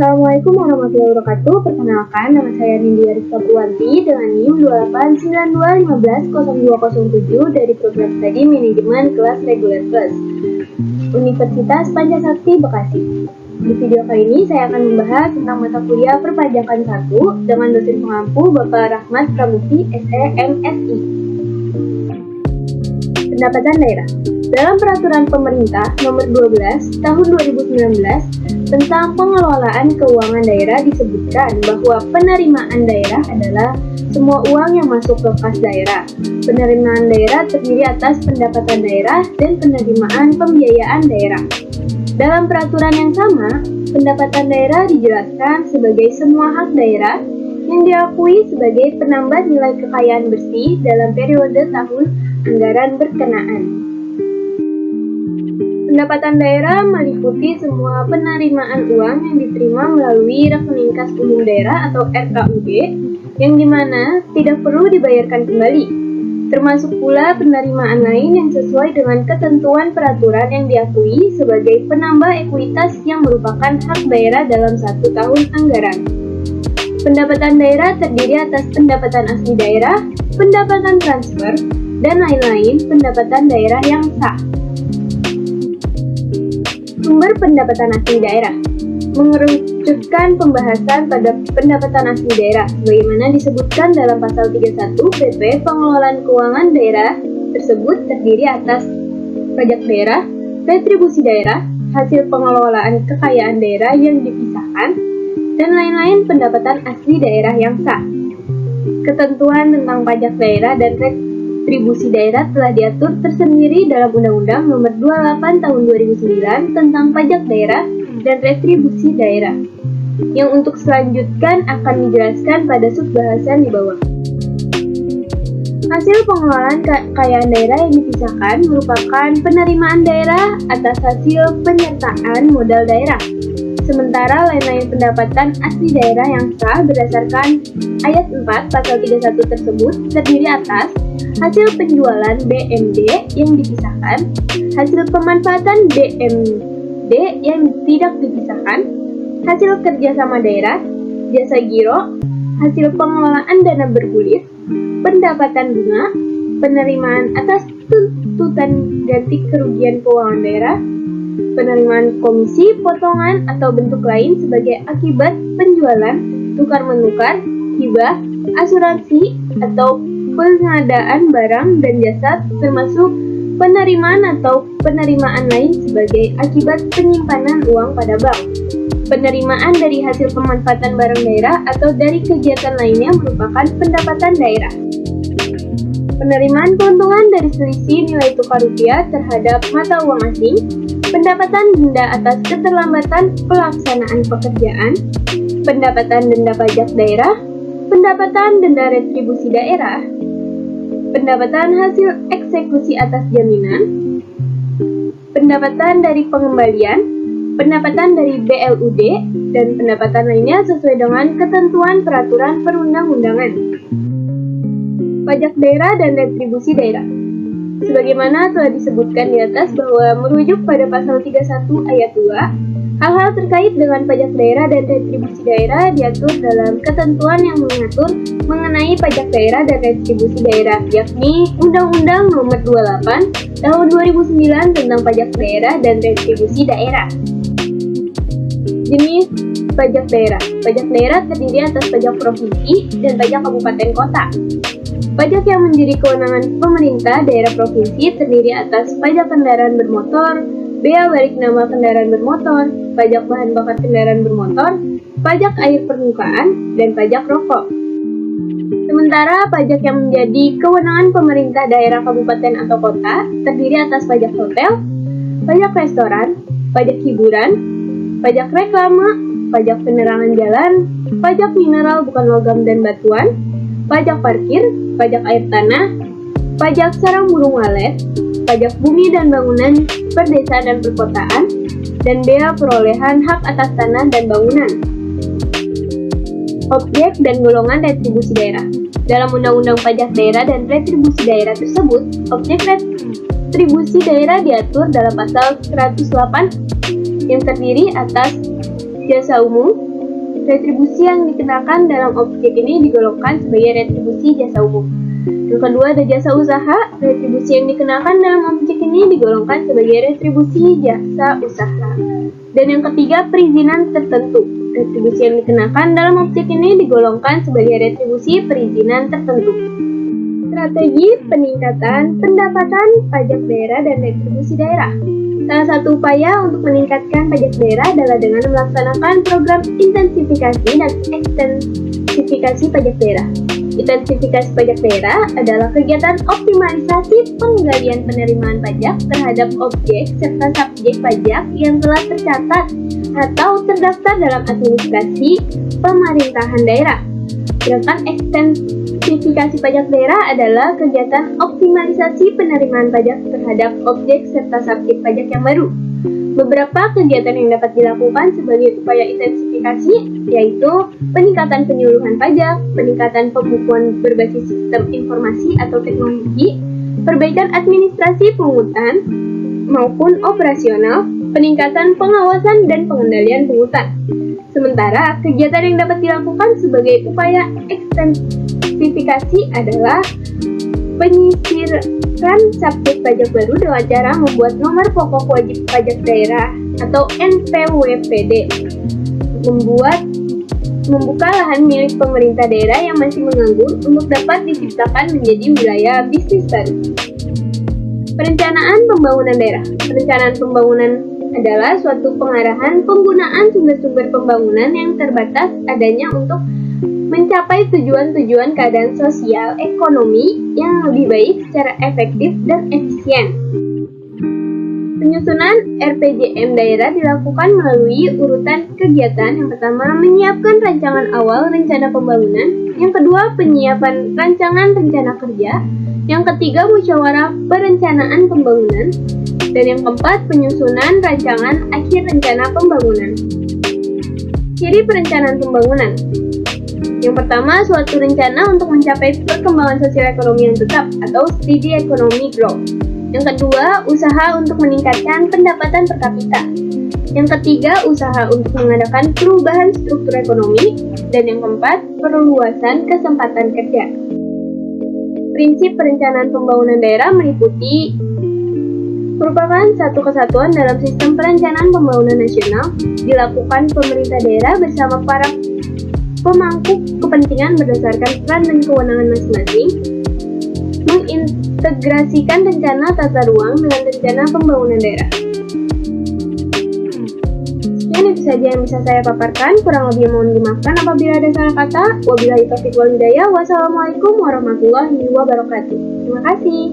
Assalamualaikum warahmatullahi wabarakatuh. Perkenalkan, nama saya Nindya Rizka Purwanti dengan NIM 2892150207 dari program studi manajemen kelas reguler plus Universitas Pancasakti Bekasi. Di video kali ini saya akan membahas tentang mata kuliah perpajakan 1 dengan dosen pengampu Bapak Rahmat Pramukti SE MSI. Pendapatan daerah. Dalam Peraturan Pemerintah Nomor 12 Tahun 2019 tentang pengelolaan keuangan daerah disebutkan bahwa penerimaan daerah adalah semua uang yang masuk ke kas daerah. Penerimaan daerah terdiri atas pendapatan daerah dan penerimaan pembiayaan daerah. Dalam peraturan yang sama, pendapatan daerah dijelaskan sebagai semua hak daerah yang diakui sebagai penambah nilai kekayaan bersih dalam periode tahun anggaran berkenaan. Pendapatan daerah meliputi semua penerimaan uang yang diterima melalui rekening kas umum daerah atau RKUD yang dimana tidak perlu dibayarkan kembali, termasuk pula penerimaan lain yang sesuai dengan ketentuan peraturan yang diakui sebagai penambah ekuitas yang merupakan hak daerah dalam satu tahun anggaran. Pendapatan daerah terdiri atas pendapatan asli daerah, pendapatan transfer, dan lain-lain pendapatan daerah yang sah. Sumber pendapatan asli daerah mengerucutkan pembahasan pada pendapatan asli daerah sebagaimana disebutkan dalam pasal 31 PP Pengelolaan Keuangan Daerah tersebut terdiri atas pajak daerah, retribusi daerah, hasil pengelolaan kekayaan daerah yang dipisahkan, dan lain-lain pendapatan asli daerah yang sah. Ketentuan tentang pajak daerah dan retribusi daerah telah diatur tersendiri dalam Undang-Undang Nomor 28 Tahun 2009 tentang pajak daerah dan retribusi daerah, yang untuk selanjutnya akan dijelaskan pada subbahasan di bawah. Hasil pengelolaan kekayaan daerah yang dipisahkan merupakan penerimaan daerah atas hasil penyertaan modal daerah. Sementara lain-lain pendapatan asli daerah yang sah berdasarkan ayat 4 pasal 31 tersebut terdiri atas hasil penjualan BMD yang dipisahkan, hasil pemanfaatan BMD yang tidak dipisahkan, hasil kerjasama daerah, jasa giro, hasil pengelolaan dana bergulir, pendapatan bunga, penerimaan atas tuntutan ganti kerugian keuangan daerah, penerimaan komisi, potongan, atau bentuk lain sebagai akibat penjualan, tukar-menukar, hibah, asuransi, atau pengadaan barang dan jasa termasuk penerimaan atau penerimaan lain sebagai akibat penyimpanan uang pada bank. Penerimaan dari hasil pemanfaatan barang daerah atau dari kegiatan lainnya merupakan pendapatan daerah. Penerimaan keuntungan dari selisih nilai tukar rupiah terhadap mata uang asing, pendapatan denda atas keterlambatan pelaksanaan pekerjaan, pendapatan denda pajak daerah, pendapatan denda retribusi daerah, pendapatan hasil eksekusi atas jaminan, pendapatan dari pengembalian, pendapatan dari BLUD, dan pendapatan lainnya sesuai dengan ketentuan peraturan perundang-undangan. Pajak daerah dan retribusi daerah. Sebagaimana telah disebutkan di atas bahwa merujuk pada pasal 31 ayat 2, hal-hal terkait dengan pajak daerah dan retribusi daerah diatur dalam ketentuan yang mengatur mengenai pajak daerah dan retribusi daerah, yakni Undang-Undang Nomor 28 Tahun 2009 tentang pajak daerah dan retribusi daerah. Jenis pajak daerah. Pajak daerah terdiri atas pajak provinsi dan pajak kabupaten kota. Pajak yang menjadi kewenangan pemerintah daerah provinsi terdiri atas pajak kendaraan bermotor, bea balik nama kendaraan bermotor, pajak bahan bakar kendaraan bermotor, pajak air permukaan, dan pajak rokok. Sementara pajak yang menjadi kewenangan pemerintah daerah kabupaten atau kota terdiri atas pajak hotel, pajak restoran, pajak hiburan, pajak reklame, pajak penerangan jalan, pajak mineral bukan logam dan batuan, pajak parkir, pajak air tanah, pajak sarang burung walet, pajak bumi dan bangunan perdesaan dan perkotaan, dan bea perolehan hak atas tanah dan bangunan. Objek dan golongan retribusi daerah. Dalam Undang-Undang Pajak Daerah dan Retribusi Daerah tersebut, objek retribusi daerah diatur dalam pasal 108 yang terdiri atas jasa umum, Retribusi yang dikenakan dalam objek ini digolongkan sebagai retribusi jasa umum. Yang kedua ada jasa usaha. Retribusi yang dikenakan dalam objek ini digolongkan sebagai retribusi jasa usaha. Dan yang ketiga perizinan tertentu. Retribusi yang dikenakan dalam objek ini digolongkan sebagai retribusi perizinan tertentu. Strategi peningkatan pendapatan pajak daerah dan retribusi daerah. Salah satu upaya untuk meningkatkan pajak daerah adalah dengan melaksanakan program intensifikasi dan ekstensifikasi pajak daerah. Intensifikasi pajak daerah adalah kegiatan optimalisasi penggalian penerimaan pajak terhadap objek serta subjek pajak yang telah tercatat atau terdaftar dalam administrasi pemerintahan daerah. Sedangkan ekstensifikasi pajak daerah adalah kegiatan optimalisasi penerimaan pajak terhadap objek serta subjek pajak yang baru. Beberapa kegiatan yang dapat dilakukan sebagai upaya intensifikasi yaitu peningkatan penyuluhan pajak, peningkatan pembukuan berbasis sistem informasi atau teknologi, perbaikan administrasi pungutan maupun operasional, peningkatan pengawasan dan pengendalian pungutan. Sementara kegiatan yang dapat dilakukan sebagai upaya ekstensifikasi adalah penyisiran subjek pajak baru dengan cara membuat nomor pokok wajib pajak daerah atau NPWPD, membuka lahan milik pemerintah daerah yang masih menganggur untuk dapat diciptakan menjadi wilayah bisnis baru. Perencanaan pembangunan daerah. Perencanaan pembangunan adalah suatu pengarahan penggunaan sumber-sumber pembangunan yang terbatas adanya untuk mencapai tujuan-tujuan keadaan sosial ekonomi yang lebih baik secara efektif dan efisien. Penyusunan RPJM daerah dilakukan melalui urutan kegiatan. Yang pertama, menyiapkan rancangan awal rencana pembangunan. Yang kedua, penyiapan rancangan rencana kerja. Yang ketiga, musyawarah perencanaan pembangunan. Dan yang keempat, penyusunan rancangan akhir rencana pembangunan. Ciri perencanaan pembangunan. Yang pertama, suatu rencana untuk mencapai perkembangan sosial ekonomi yang tetap atau steady economic growth. Yang kedua, usaha untuk meningkatkan pendapatan per kapita. Yang ketiga, usaha untuk mengadakan perubahan struktur ekonomi. Dan yang keempat, perluasan kesempatan kerja. Prinsip perencanaan pembangunan daerah meliputi merupakan satu kesatuan dalam sistem perencanaan pembangunan nasional dilakukan pemerintah daerah bersama para pemangku kepentingan berdasarkan peran dan kewenangan masing-masing, mengintegrasikan rencana tata ruang dengan rencana pembangunan daerah. Sekian itu saja yang bisa saya paparkan, kurang lebih mohon dimaafkan apabila ada salah kata. Wabillahi taufiq wal hidayah. Wassalamualaikum warahmatullahi wabarakatuh. Terima kasih.